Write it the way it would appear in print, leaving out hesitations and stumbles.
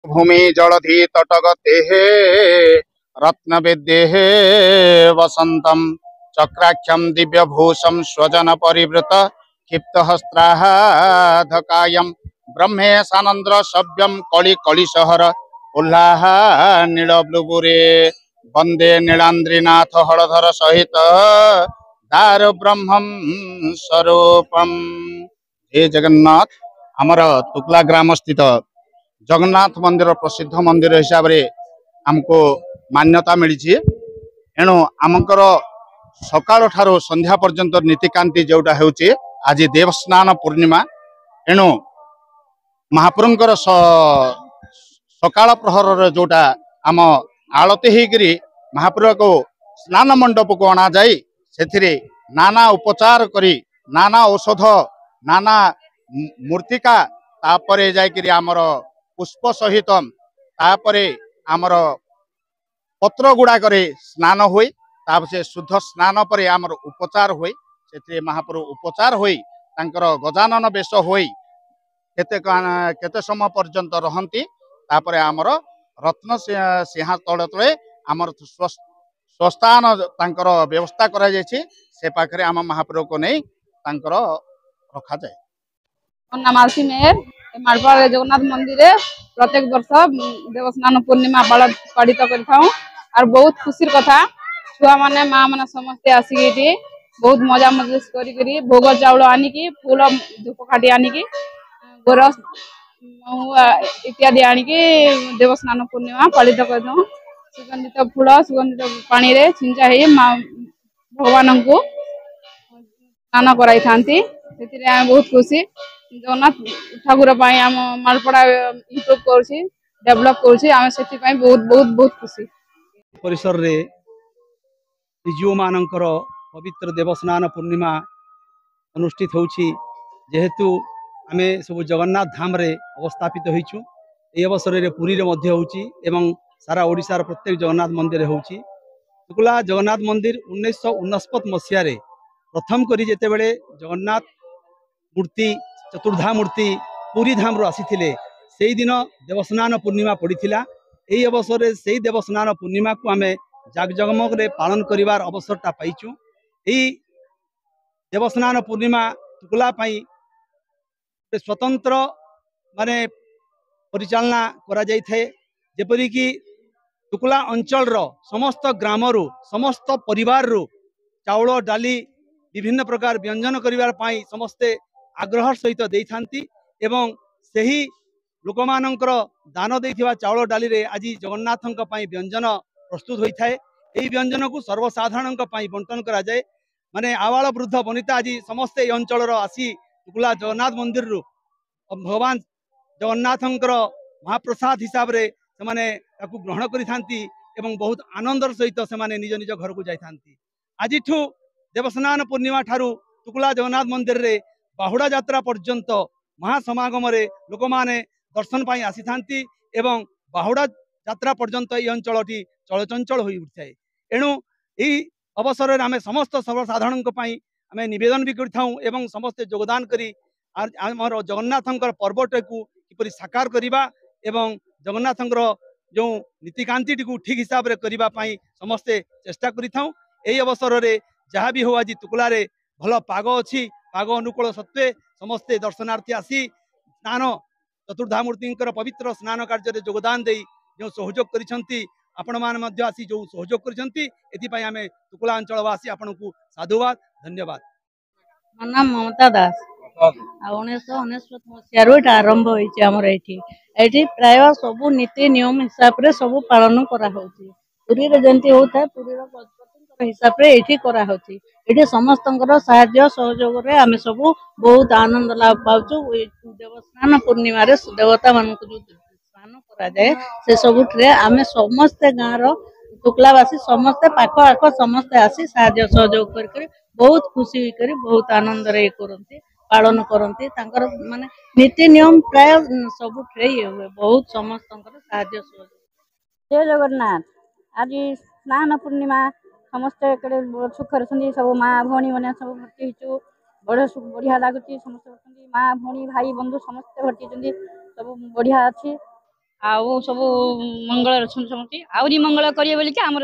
भूमि जलधि तटगते रत्न विद्ये वसंतम चक्राख्यम दिव्यभूषम स्वजन परिवृत क्षिप्तहस्त्राधकायम ब्रह्मेशानंद्र सव्यम कଳି कलिशहर उल्लाह नीलब्लुबुरे वंदे नीलाद्रीनाथ हलधर सहित दार ब्रह्मम स्वरूपम। हे जगन्नाथ आमर तुकला ग्राम स्थित जगन्नाथ मंदिर प्रसिद्ध मंदिर हिसाब से आमको मान्यता मिली। एणु आमकर सकाल ठारो संध्या पर्यंत नीतिकांति जोटा होची आज देवस्नान पूर्णिमा। एणु महाप्रभुंकर सकाल प्रहर जोटा आम आलती होकरी महाप्रभु को स्नान मंडप को अणा जाई से नाना उपचार करी नाना औषध नाना मूर्तिका तापरे जाइकरी आमर पुष्प सहित तापरे आमर पत्र गुड़ाक स्नान हुई से शुद्ध स्नान पर आमर उपचार हुई से महाप्रभु उपचार हुई तांकर गजानन बेश हुई केते समय पर्यंत रहंती तापर आमर रत्न सिंहा तले तले आमर स्वस्थान तांकर व्यवस्था करा जायछि से पाखरे आम महाप्रभु को नहीं तांकर रखा जाए। नमासी मेयर मालपाड़ जगन्नाथ मंदिर प्रत्येक वर्ष देवस्नान पूर्णिमा पालित कर बहुत खुशी कथा छुआ माने माँ मैंने समस्ते आसिक बहुत मजा मजलिस करी भोग चाउल आनिकी फूल धूपकाठी आनिकी गोरस इत्यादि आनिकी देवस्नान पूर्णिमा पालित कर सुगंधित फूल सुगंधित पानी रे छिंचा है माँ भगवान को स्नान कराई थांती बहुत खुशी जगन्नाथ ठाकुर आम मालपड़ा इम्प्रूव कर डेभलप कर बहुत बहुत बहुत खुशी परिसर रे श्रीजीव मानकर पवित्र देवस्नान पूर्णिमा अनुष्ठित होछि जेहेतु आमे सब जगन्नाथ धाम रे अवस्थापित होइछु ए अवसर रे पुरी रे मध्य होछि एवं सारा ओडिशार प्रत्येक जगन्नाथ मंदिर होछि। तुकुला जगन्नाथ मंदिर 1969 मसीह रे प्रथम करी जेते बेले जगन्नाथ मूर्ति चतुर्धा मूर्ति पुरी धाम रो आसीथिले सेही दिन देवस्नान पूर्णिमा पड़ीथिला। एही अवसर रे सेही देवस्नान पूर्णिमा को आमे जागजगमग रे पालन करिवार अवसरटा पाइछु। एही देवस्नान पूर्णिमा तुकुला पई स्वतंत्र माने परिचालना करा जाय थे जेपरि कि तुकुला अंचल रो समस्त ग्राम रो समस्त परिवार रो चाउल डाली विभिन्न प्रकार व्यंजन करिवार पई समस्ते आग्रह सहित दे थांती एवं सही लोक मानकर दान देथिबा चाउल डाली रे आज जगन्नाथंक पई व्यंजन प्रस्तुत होता है। यही व्यंजन को सर्वसाधारण बंटन करा जाए माने आवाल वृद्ध वनिता आज समस्ते अंचल आसी तुकुला जगन्नाथ मंदिर रु भगवान जगन्नाथंकर महाप्रसाद हिसाब रे सेमाने ताकू ग्रहण करि थांती एवं बहुत आनंदर सहित सेमाने निज निज घर को जाई थांती। आजिठू देवस्नान पूर्णिमा ठारू तुकुला जगन्नाथ मंदिर रे बाहुड़ा यात्रा पर्यंत महासमागम रे लोक माने दर्शन पाई आसी थांती एवं बाहुड़ा यात्रा पर्यंत ये अंचलटी चलचंचल हो उठाए। एणु यही अवसर में आम समस्त सर्वसाधारण आम नवेदन भी करूँ एवं समस्ते योगदान करी आमर जगन्नाथंकर पर्वटा को किपरि साकार करवा एवं जगन्नाथंकर जो नीतिकांति को ठीक हिसाब से करने समस्ते चेष्टा करूँ। यही अवसर में जहाँ भी हो आज तुकुला रे भल पाग अच्छी पाग अनुकूल सत्वे समस्ते दर्शनार्थी आसी स्नान चतुर्धामूर्ति पवित्र स्नान कार्य योगदान दे जो सहयोग करिसेंती आपण मान मध्य आसी जो सहयोग करिसेंती एथि आमे तुकुला अंचलवासी आपण को साधुवाद धन्यवाद। मो नाम ममता दास 1999 मसीह आरंभ होइछि हमर एठी प्राय सब नीति नियम हिसाब रे सब पालन करा होछि पुरी रे जंती होता पुरी रो पद्धति हिसाब रे एठी करा होछि एठी समस्तंकर सहाय्य सहयोग रे आमे सब बहुत आनंद लाभ पाउछु। देवस्नान पूर्णिमा रे देवता मान को जो स्नान करा जाए से सबुठरे आमे समस्त गाँव टुकलावासी समस्ते पाख आख समस्ते आसी साहाय्य सहयोग कर बहुत खुशी होकर बहुत आनंद रे करते पालन करते माने नीति नियम प्राय सबुठे ये हुए बहुत समस्त साहाय्य सहयोग। जय जगन्नाथ आज स्नान पूर्णिमा समस्ते सुखर सब माँ भौणी मैंने सब भर्ती होचु बढ़िया लगुच समस्त माँ भौणी भाई बंधु समस्ते भर्ती सब बढ़िया अच्छी ଆଉ ସବୁ ମଙ୍ଗଳ ଅଛନ୍ତି ସମସ୍ତେ ଆହୁରି ମଙ୍ଗଳ କରିବେ ବୋଲିକି ଆମର